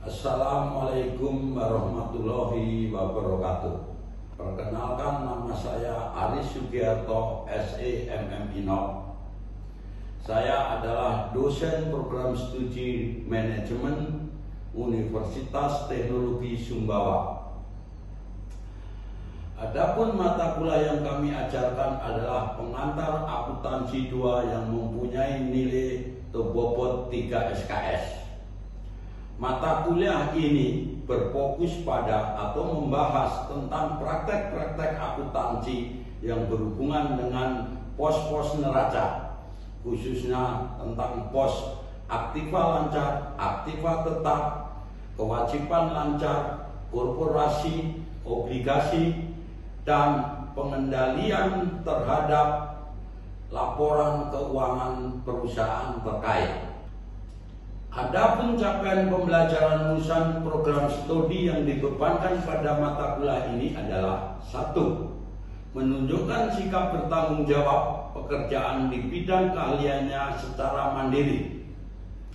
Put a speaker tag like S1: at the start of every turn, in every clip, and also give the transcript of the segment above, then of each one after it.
S1: Assalamualaikum warahmatullahi wabarakatuh. Perkenalkan, nama saya Aris Sugiarto, SEMMINO. Saya adalah dosen program studi manajemen Universitas Teknologi Sumbawa. Adapun mata kuliah yang kami ajarkan adalah pengantar akuntansi 2 yang mempunyai nilai atau bobot 3 SKS. Mata kuliah ini berfokus pada atau membahas tentang praktek-praktek akuntansi yang berhubungan dengan pos-pos neraca, khususnya tentang pos aktiva lancar, aktiva tetap, kewajiban lancar, korporasi, obligasi, dan pengendalian terhadap laporan keuangan perusahaan terkait. Adapun capaian pembelajaran lulusan program studi yang dibebankan pada mata kuliah ini adalah: 1. Menunjukkan sikap bertanggung jawab pekerjaan di bidang keahliannya secara mandiri.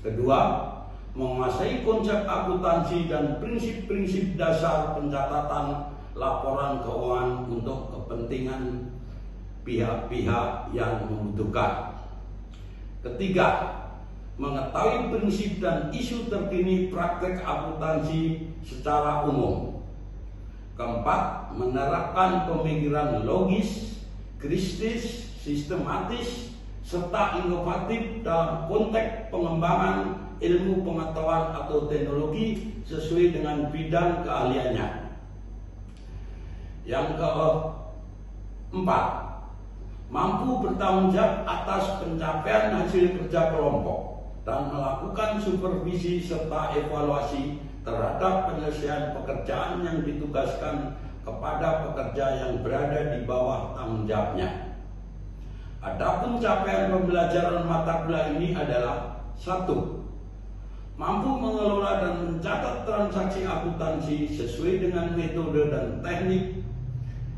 S1: 2. Menguasai konsep akuntansi dan prinsip-prinsip dasar pencatatan laporan keuangan untuk kepentingan pihak-pihak yang membutuhkan. 3. Mengetahui prinsip dan isu terkini praktek akuntansi secara umum. 4. Menerapkan pemikiran logis, kritis, sistematis, serta inovatif dalam konteks pengembangan ilmu pengetahuan atau teknologi sesuai dengan bidang keahliannya. Yang keempat, mampu bertanggung jawab atas pencapaian hasil kerja kelompok dan melakukan supervisi serta evaluasi terhadap penyelesaian pekerjaan yang ditugaskan kepada pekerja yang berada di bawah tanggung jawabnya. Adapun capaian pembelajaran mata kuliah ini adalah: 1. Mampu mengelola dan mencatat transaksi akuntansi sesuai dengan metode dan teknik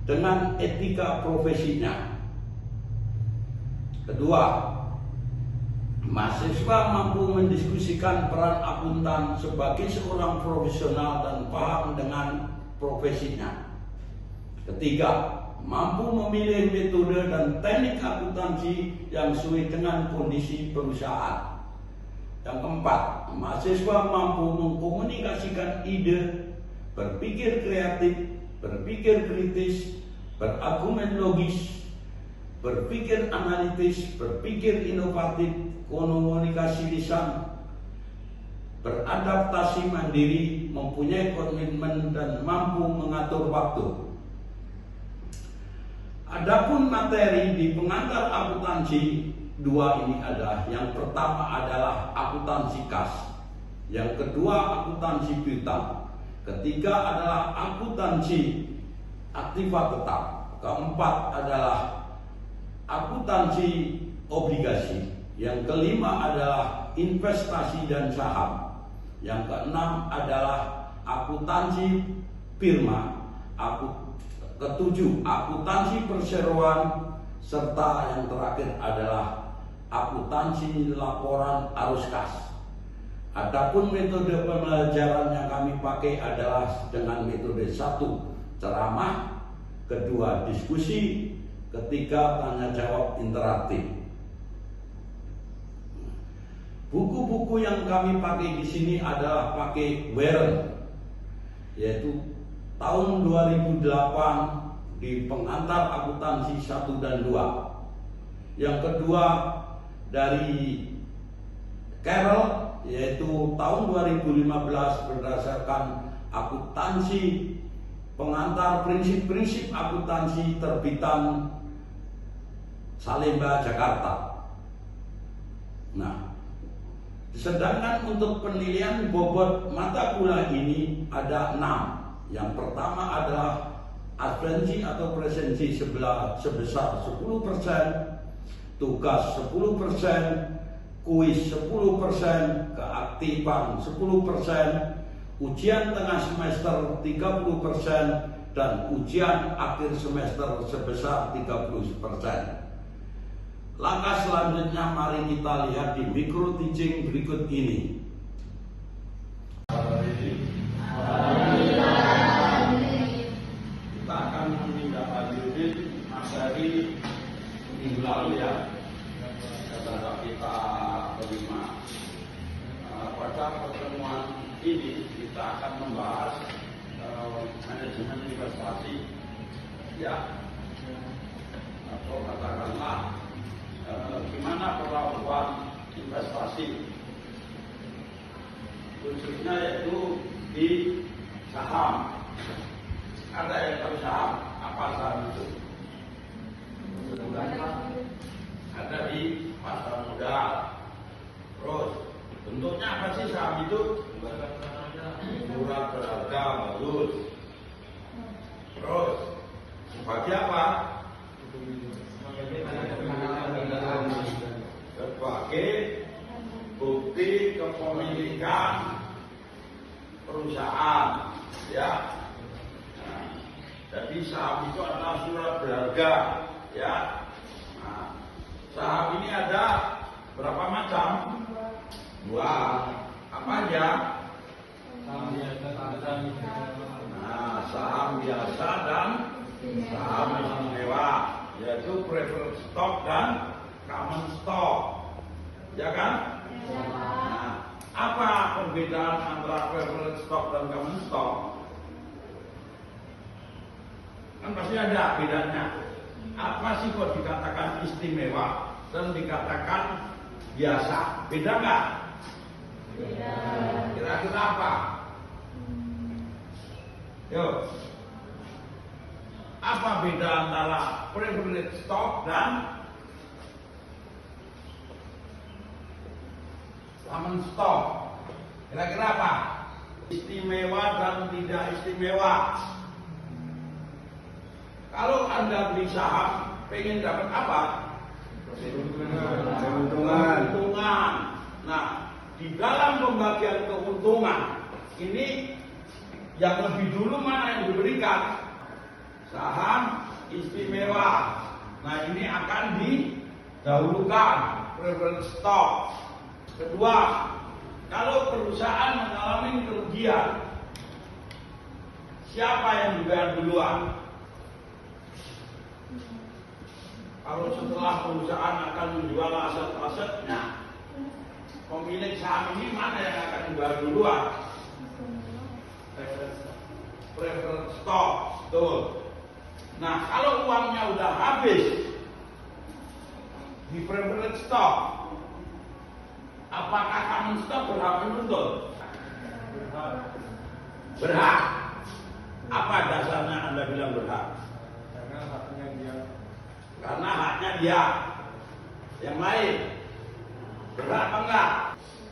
S1: dengan etika profesinya. 2. Mahasiswa mampu mendiskusikan peran akuntan sebagai seorang profesional dan paham dengan profesinya. 3. Mampu memilih metode dan teknik akuntansi yang sesuai dengan kondisi perusahaan. Yang 4. Mahasiswa mampu mengkomunikasikan ide, berpikir kreatif, berpikir kritis, berargumen logis, berpikir analitis, berpikir inovatif, komunikasi lisan, beradaptasi mandiri, mempunyai komitmen, dan mampu mengatur waktu. Adapun materi di pengantar akuntansi 2 ini adalah: yang pertama adalah akuntansi kas, yang kedua akuntansi piutang, ketiga adalah akuntansi aktiva tetap, keempat adalah akuntansi obligasi, yang kelima adalah investasi dan saham, yang keenam adalah akuntansi firma, ketujuh akuntansi perseroan, serta yang terakhir adalah akuntansi laporan arus kas. Adapun metode pembelajaran yang kami pakai adalah dengan metode: 1. Ceramah, 2. Diskusi, 3. Tanya jawab interaktif. Buku-buku yang kami pakai di sini adalah pakai Warren, yaitu tahun 2008 di pengantar akuntansi 1 dan 2. Yang kedua dari Carroll, yaitu tahun 2015 berdasarkan akuntansi pengantar prinsip-prinsip akuntansi terbitan Salemba, Jakarta. Nah, sedangkan untuk penilaian bobot mata kuliah ini ada 6. Yang pertama adalah absensi atau presensi sebesar 10%, tugas 10%, kuis 10%, keaktifan 10%, ujian tengah semester 30%, dan ujian akhir semester sebesar 30%. Langkah selanjutnya mari kita lihat di micro teaching berikut ini. ini kita akan membahas manajemen investasi, ya, atau katakanlah gimana perlakuan investasi, khususnya yaitu di saham. Ada yang tahu saham? Apa saham itu? Ada di pasar modal. Terus bentuknya apa sih saham itu? Surat berharga, bagus. Terus sebagai apa? Sebagai bukti kepemilikan perusahaan, ya. Nah, jadi saham itu adalah surat berharga, ya. Nah, saham ini ada berapa macam? Dua. Apa aja? Nah, saham biasa dan saham istimewa, yaitu preferred stock dan common stock, ya kan? Nah, apa perbedaan antara preferred stock dan common stock? Kan pasti ada bedanya. Apa sih kok dikatakan istimewa dan dikatakan biasa? Beda nggak? Beda. Kira-kira apa? Yuk. Apa beda antara preferred stock dan common stock? Kira-kira apa? Istimewa dan tidak istimewa. Kalau Anda beli saham, pengen dapat apa? Keuntungan. Nah, di dalam pembagian keuntungan ini yang lebih dulu mana yang diberikan? Saham istimewa. Nah, ini akan didahulukan preferred stock. Kedua, kalau perusahaan mengalami kerugian, siapa yang dibayar duluan? Kalau setelah perusahaan akan menjual aset-asetnya, pemilik saham ini mana yang akan dibayar duluan? Preferred stock, betul. Nah, kalau uangnya udah habis di preferred stock, apakah common stock berhak menuntut? Berhak. Apa dasarnya Anda bilang berhak? Karena haknya dia. Yang lain berhak apa enggak?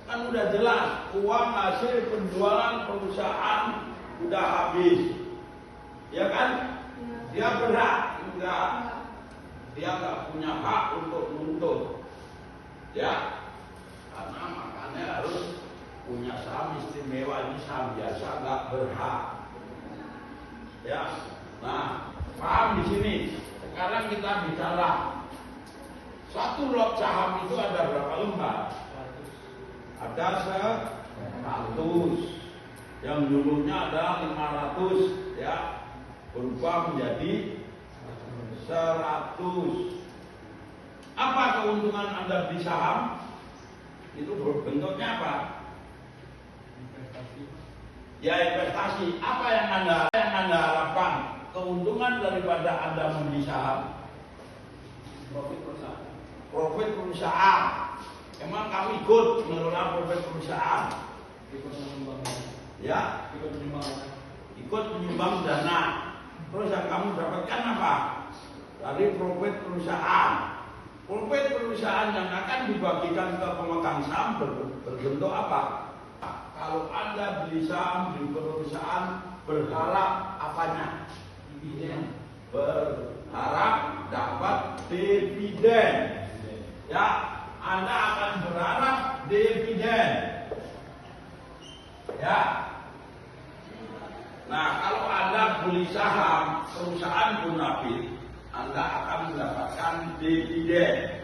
S1: Kan udah jelas uang hasil penjualan perusahaan udah habis, ya kan? Dia berhak? Enggak. Dia enggak punya hak untuk menuntut, ya. Karena makanya harus punya saham istimewa, ini saham biasa enggak berhak, ya. Nah, paham di sini? Sekarang kita bicara satu lot saham itu ada berapa lembar? Ada 100. Yang dulunya ada 500, ya, berubah menjadi 100. Apa keuntungan Anda beli saham? Itu bentuknya apa? Investasi. Ya, investasi. Apa yang Anda harapkan? Keuntungan daripada Anda membeli saham? Profit perusahaan. Emang kami ikut mengelola profit perusahaan? Ya, ikut menyumbang dana. Terus yang kamu dapatkan apa? Dari profit perusahaan. Profit perusahaan yang akan dibagikan ke pemegang saham berbentuk apa? Kalau Anda beli saham di perusahaan, berharap apanya? Dividen. Berharap dapat dividen. Ya, Anda akan berharap dividen. Ya. Nah, kalau Anda beli saham perusahaan bonafit, Anda akan mendapatkan dividen.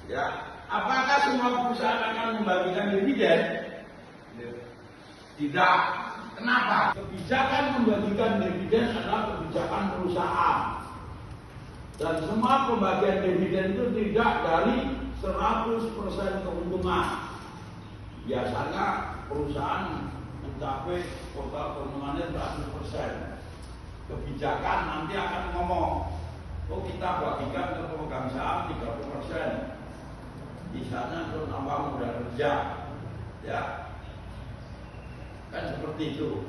S1: Ya. Apakah semua perusahaan akan membagikan dividen? Tidak. Kenapa? Kebijakan membagikan dividen adalah kebijakan perusahaan. Dan semua pembagian dividen itu tidak dari 100% keuntungan. Biasanya perusahaan mencapai total keuntungannya 100%. Kebijakan nanti akan ngomong, oh kita bagikan ke pemegang saham 30%. Misalnya untuk nambah modal kerja, ya kan seperti itu.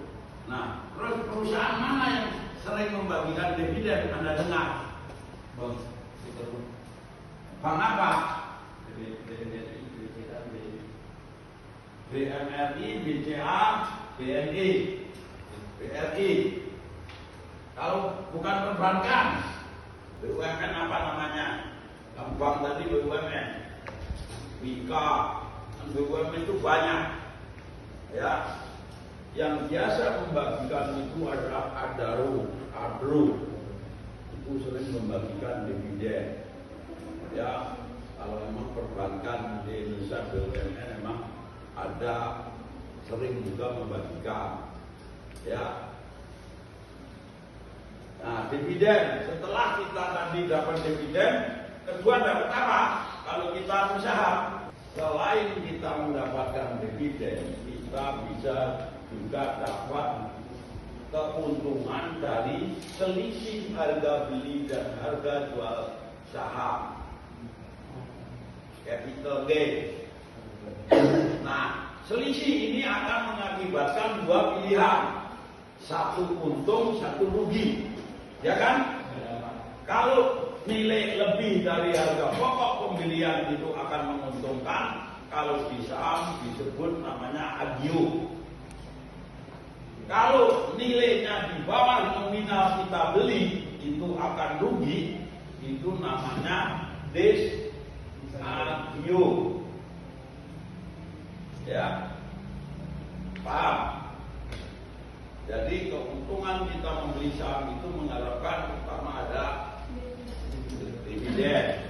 S1: Nah, terus perusahaan mana yang sering membagikan dividen? Anda dengar? Bank apa? BMRI, BCA, BNI, BRI. Kalau bukan perbankan, BUMN apa namanya? Bank tadi BUMN, Wika, BUMN itu banyak. Ya, yang biasa membagikan itu adalah Adro, itu sering membagikan dividen. Ya, kalau memang perbankan di Indonesia BUMN memang ada sering juga membagikan. Ya. Nah, dividen, setelah kita tadi dapat dividen, kedua dapat apa? Kalau kita berusaha, selain kita mendapatkan dividen, kita bisa juga dapat keuntungan dari selisih harga beli dan harga jual saham, capital gain. Nah, selisih ini akan mengakibatkan dua pilihan, satu untung, satu rugi. Ya kan? Kalau nilai lebih dari harga pokok pembelian itu akan menguntungkan. Kalau di saham disebut namanya agio. Kalau nilainya di bawah nominal kita beli itu akan rugi, itu namanya disagio. Ya, paham? Jadi keuntungan kita membeli saham itu mengharapkan pertama ada dividen,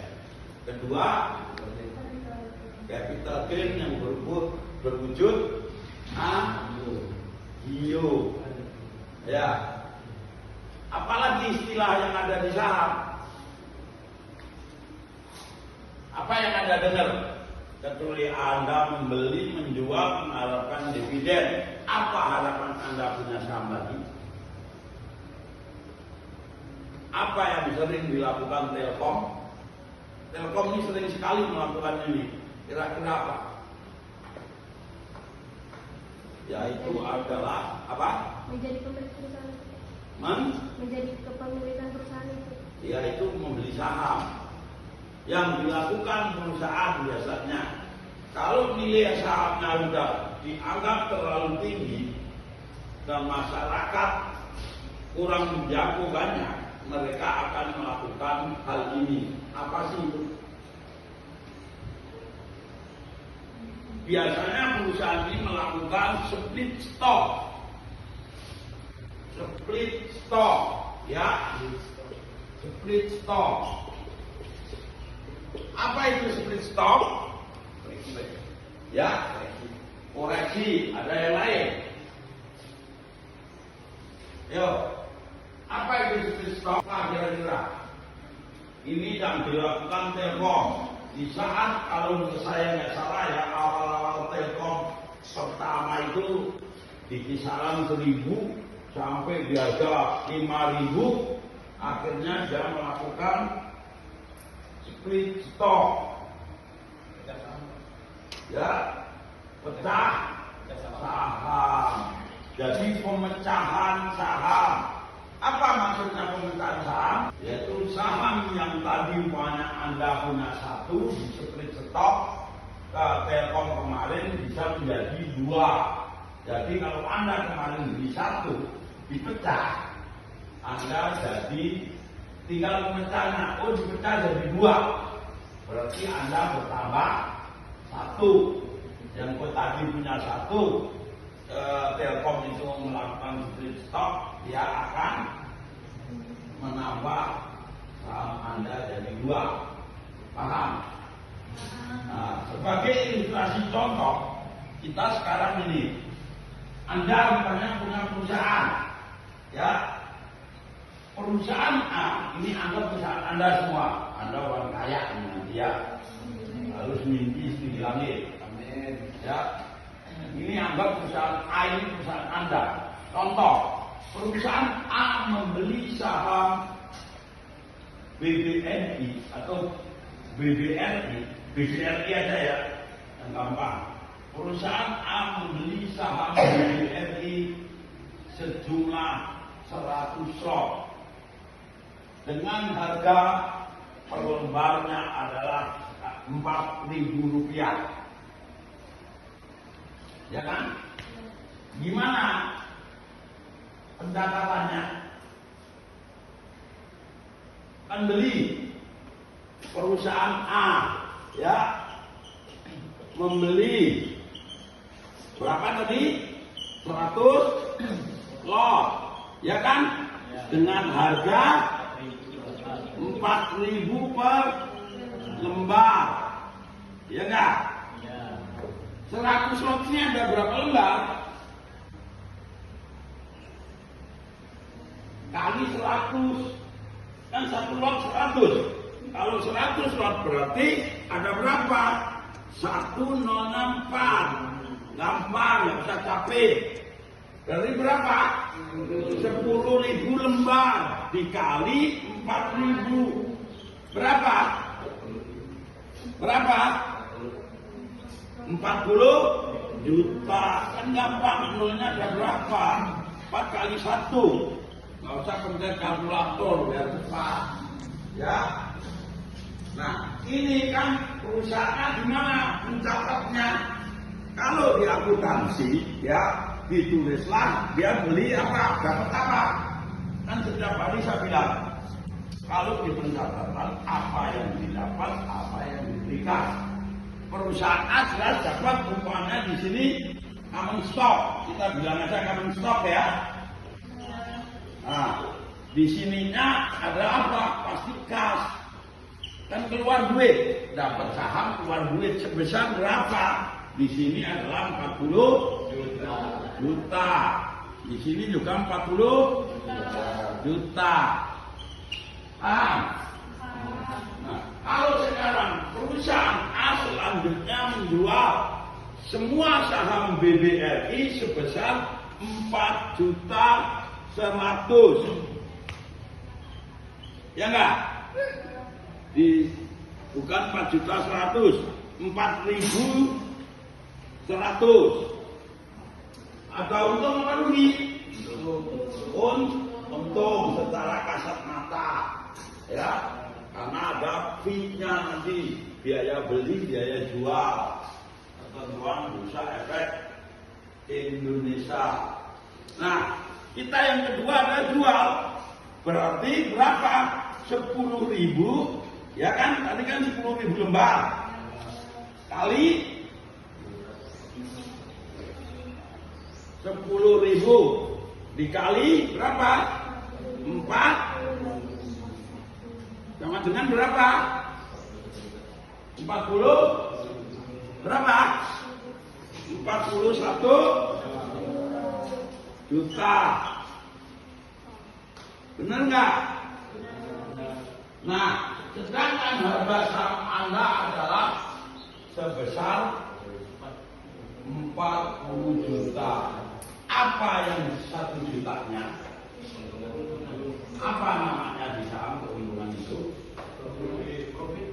S1: kedua capital gain yang berwujud agio. Ya, apalagi istilah yang ada di saham? Apa yang Anda dengar? Kecuali Anda membeli, menjual, mengharapkan dividen, apa harapan Anda punya saham lagi? Apa yang sering dilakukan Telkom? Telkom ini sering sekali melakukan ini. Kira-kira apa? Yaitu adalah apa?
S2: Menjadi pemilik perusahaan. Menjadi kepemilikan perusahaan itu.
S1: Yaitu membeli saham. Yang dilakukan perusahaan biasanya, kalau nilai sahamnya sudah dianggap terlalu tinggi dan masyarakat kurang menjago banyak, mereka akan melakukan hal ini. Apa sih itu? Biasanya perusahaan ini melakukan split stock. Split stock, ya. Split stock. Apa itu split stock? Ya, koreksi. Ada yang lain? Yo, apa itu split stock? Kira-kira ini yang dilakukan Telkom. Di saat, kalau saya nggak salah ya, awal-awal Telkom pertama itu di kisaran 1.000 sampai di harga 5.000, akhirnya dia melakukan split stock, ya, pecah saham. Jadi pemecahan saham. Apa maksudnya pemecahan saham? Yaitu saham yang tadi umpamanya Anda punya satu di split stock ke Telkom kemarin bisa menjadi 2. Jadi kalau Anda kemarin beli 1 dipecah, Anda jadi tinggal pemecahnya, oh dipecah jadi 2, berarti Anda bertambah 1. Yang tadi punya 1, Telkom itu melakukan split stock, dia akan menambah saham Anda jadi 2. Paham? Nah, sebagai ilustrasi contoh, kita sekarang ini, Anda misalnya punya perusahaan, ya. Perusahaan A, ini anggap perusahaan Anda semua. Anda orang kaya, ya. Harus mimpi di langit. Amin. Ya. Ini anggap perusahaan A ini perusahaan Anda. Contoh, perusahaan A membeli saham BBNI atau BBRI aja ya, yang gampang. Perusahaan A membeli saham BBRI sejumlah 100 lot dengan harga per lembarnya adalah Rp4.000. Ya kan? Gimana pendapatan beli perusahaan A ya membeli berapa tadi? 100 lot ya kan? Dengan harga 4.000 per lembar ya enggak? 100 lot ini ada berapa lembar? Kali 100 kan 1 lot 100. Kalau 100 lot berarti ada berapa? 1064. Gampang, nggak usah capek. Berarti berapa? 10.000 lembar dikali 4.000. Berapa? Berapa? 40 juta. Kan gampang, nolnya ada berapa? 4 kali 1. Nggak usah pencet kalkulator biar cepat. Ya. Nah, ini kan perusahaan gimana mencatatnya? Kalau di akuntansi, ya ditulislah dia beli apa, dapat apa. Kan setiap hari saya bilang, kalau di pencatatan apa yang didapat, apa yang diberikan. Perusahaan A jelas dapat umpamanya di sini common stock, kita bilang aja common stock ya. Nah, di sininya ada apa? Pasti kas. Kan keluar duit, dapat saham keluar duit sebesar berapa? Di sini adalah 40 juta. Di sini juga 40 juta. Nah, kalau sekarang perusahaan A selanjutnya menjual semua saham BBRI sebesar 4.100.000. Ya enggak? Bukan 4.100.000, 4.100. Ada untung apa rugi? Untung secara kasat mata. Ya, karena ada fee-nya nanti, biaya beli, biaya jual, ketentuan bursa efek Indonesia. Nah, kita yang kedua ada jual, berarti berapa? 10.000, ya kan? Tadi kan 10.000 lembar kali 10.000 dikali berapa? 4 sama dengan berapa? 40 berapa? 41 juta. Benar nggak? Nah, sedangkan harga saham Anda adalah sebesar 40 juta. Apa yang 1 jutanya? Apa namanya di saham keuntungan itu? Profit.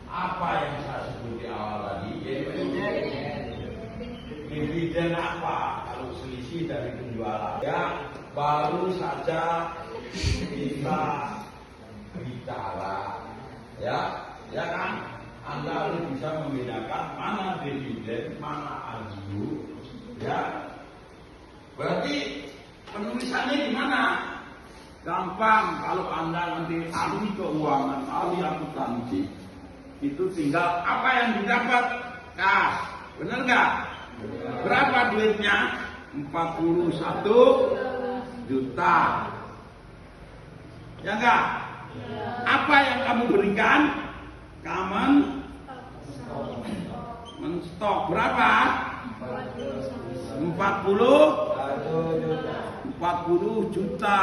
S1: Apa yang saya sebut di awal tadi? Dividen apa? Kalau selisih dari penjualan. Ya, baru saja kita bicara, ya kan? Anda harus bisa membedakan mana dividen, mana agu, ya. Berarti penulisannya gimana? Gampang. Kalau Anda nanti ahli keuangan, ahli akuntansi, itu tinggal apa yang didapat kas, benar nggak? Berapa duitnya? 41 juta. Ya enggak? Apa yang kamu berikan? Common stok berapa? 40 juta.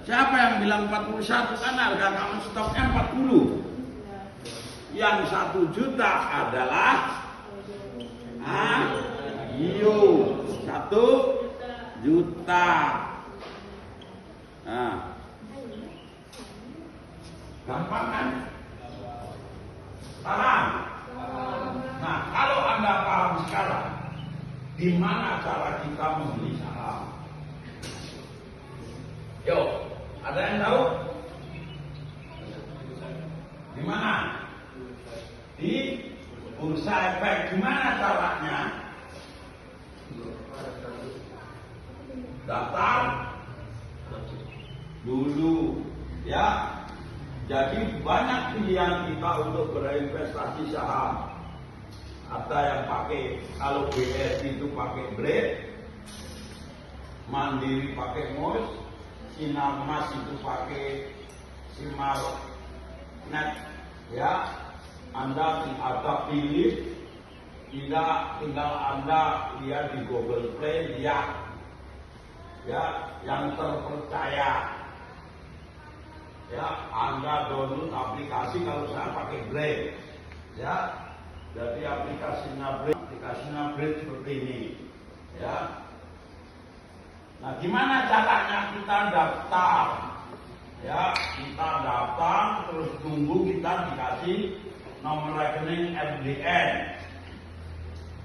S1: Siapa yang bilang 41? Kan harga common stoknya 40. Yang 1 juta adalah Iyo, 1 juta. Nah, gampang kan? Paham? Nah, kalau Anda paham sekarang, di mana cara kita membeli saham? Yuk, ada yang tahu? Di mana? Di Bursa Efek. Gimana caranya? Daftar dulu, ya. Jadi banyak pilihan kita untuk berinvestasi saham. Ada yang pakai, kalau BSI itu pakai Blade, Mandiri pakai MOS, Sinar Mas itu pakai Simar Net, ya. Anda ada pilih, tinggal Anda lihat di Google Play, lihat, ya, yang terpercaya. Ya, Anda download aplikasi, kalau saya pakai Blade, ya. Jadi aplikasinya Blade seperti ini, ya. Nah, gimana caranya kita daftar? Ya, kita daftar, terus tunggu kita dikasih nomor rekening FDN,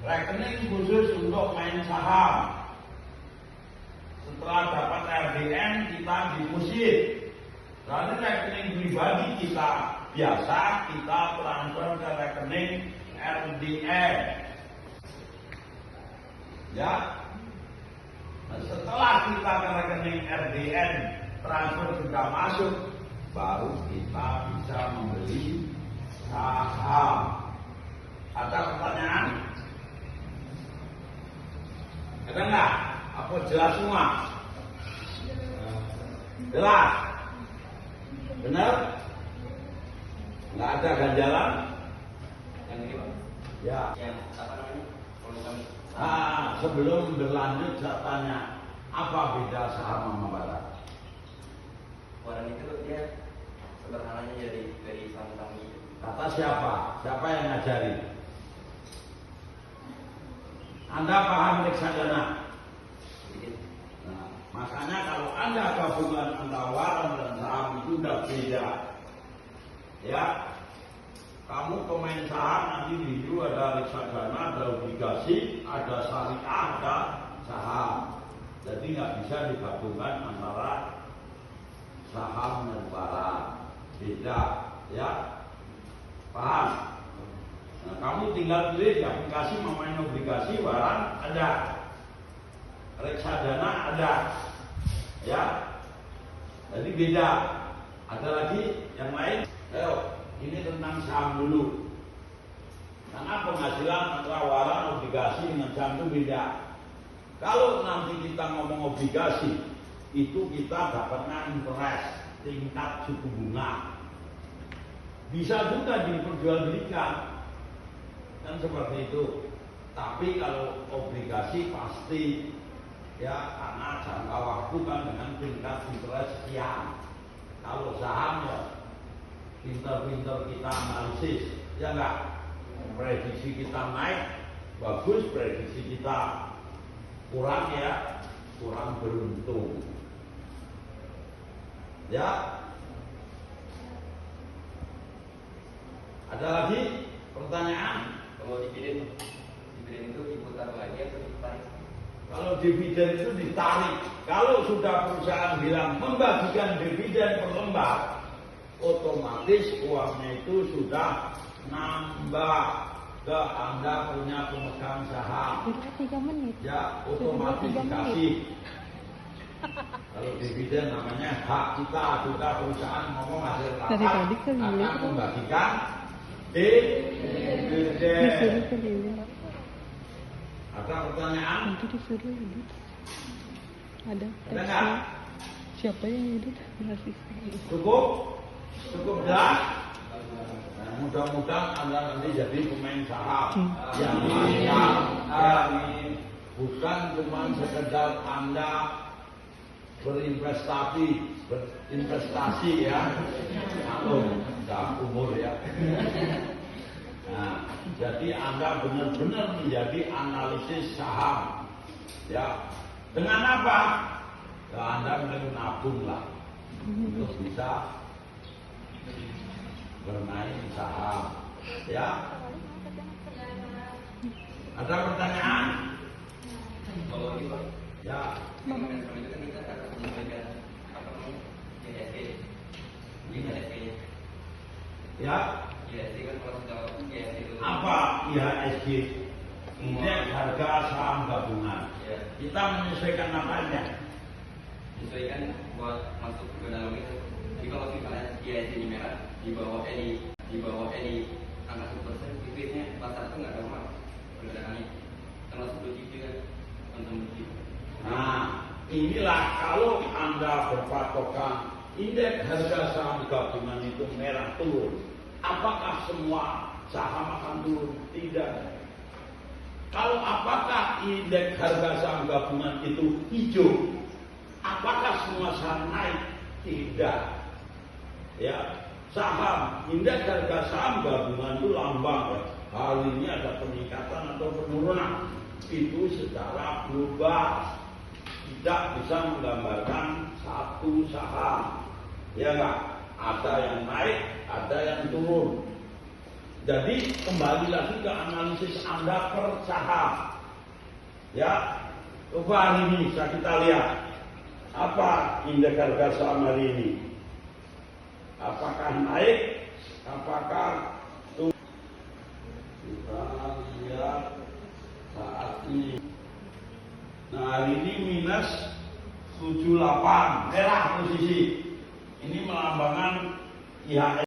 S1: rekening khusus untuk main saham. Setelah dapat FDN, kita deposit. Lalu rekening pribadi kita biasa kita transfer ke rekening RDN. Ya. Nah, setelah kita ke rekening RDN, transfer sudah masuk, baru kita bisa membeli saham. Ada pertanyaan? Ada enggak? Apa jelas semua? Jelas? Benar? Nggak ada ganjalan?
S3: Yang ini Pak?
S1: Ya.
S3: Yang apa namanya? Kalau kami
S1: Sebelum berlanjut saya tanya, apa beda saham sama barang?
S3: orang itu dia sederhananya dari saham itu.
S1: Kata siapa? Siapa yang ngajari? Anda paham reksadana?
S3: Sedikit.
S1: Nah, makanya kalau Anda gabungan antara waran dan saham itu udah beda. Ya, kamu pemain saham nanti di situ ada reksadana, ada obligasi, ada syariah, ada saham. Jadi nggak bisa digabungkan antara saham dan barang, beda, ya. Paham? Nah, kamu tinggal pilih di aplikasi mau main obligasi, barang ada, reksadana ada, ya. Jadi beda. Ada lagi yang lain? Ayo, ini tentang saham dulu. Karena penghasilan antara waran obligasi dengan saham itu beda. Kalau nanti kita ngomong obligasi, itu kita dapatnya interest, tingkat suku bunga. Bisa juga diperjualbelikan, kan seperti itu. Tapi kalau obligasi pasti, ya, karena jangka waktu kan dengan tingkat interest sekian. Kalau saham ya pinter-pinter kita analisis, ya enggak. Prediksi kita naik, bagus. Prediksi kita kurang, ya, kurang beruntung. Ya. Ada lagi pertanyaan?
S3: Kalau dividen itu diputar lagi atau ditarik?
S1: Kalau dividen itu ditarik. Kalau sudah perusahaan bilang membagikan dividen per lembar, otomatis uangnya itu sudah nambah ke Anda punya pemegang saham.
S4: 3 menit.
S1: Ya, otomatis dikasih. Kalau dividen namanya hak kita, perusahaan ngomong hasil
S4: Dari tadi
S1: rapat
S4: keliling.
S1: akan membagikan dividen.
S4: Disuruh keliling.
S1: Ada pertanyaan?
S4: Nanti disuruh edit. Ada
S1: Ada nggak?
S4: teksnya. Siapa yang edit? Masih.
S1: Cukup? Cukup jelas? Nah, mudah-mudahan Anda nanti jadi pemain saham yang lancar, ya, bukan cuma sekedar Anda berinvestasi, ya. Udah umur, ya. Nah, jadi Anda benar-benar menjadi analisis saham. Ya, dengan apa? Ya, Anda mulai menabung lah untuk bisa bermain saham. Ya, ada pertanyaan?
S3: Kalau gitu,
S1: Ya,
S3: mekanisme itu kan kita akan menyesuaikan apa namanya IHSG. IHSG.
S1: ya.
S3: IHSG kan kalau sudah IHSG itu
S1: Apa IHSG? Indeks harga saham gabungan.
S3: ya
S1: Kita menyesuaikan apanya?
S3: menyesuaikan buat masuk ke dalam itu. Jadi kalau misalnya IHSG ini merah di bawah angka 10%, itu biasanya pasar itu nggak normal pergerakannya. Termasuk begitu kan, teman-teman begitu.
S1: Nah, inilah kalau Anda berpatokan indeks harga saham gabungan itu merah turun. Apakah semua saham akan turun? Tidak. Kalau apakah indeks harga saham gabungan itu hijau? Apakah semua saham naik? Tidak. Ya, saham indeks harga saham gabungan itu lambang. Hari ini ada peningkatan atau penurunan. Itu secara global. Tidak bisa menggambarkan satu saham. Ya enggak? Ada yang naik, ada yang turun. Jadi kembali lagi ke analisis Anda per saham. Ya, coba hari ini kita lihat apa indeks harga saham hari ini. Apakah naik? Apakah turun? Kita lihat saat ini. Nah, hari ini minus 78, merah posisi. Ini melambangkan IHSG.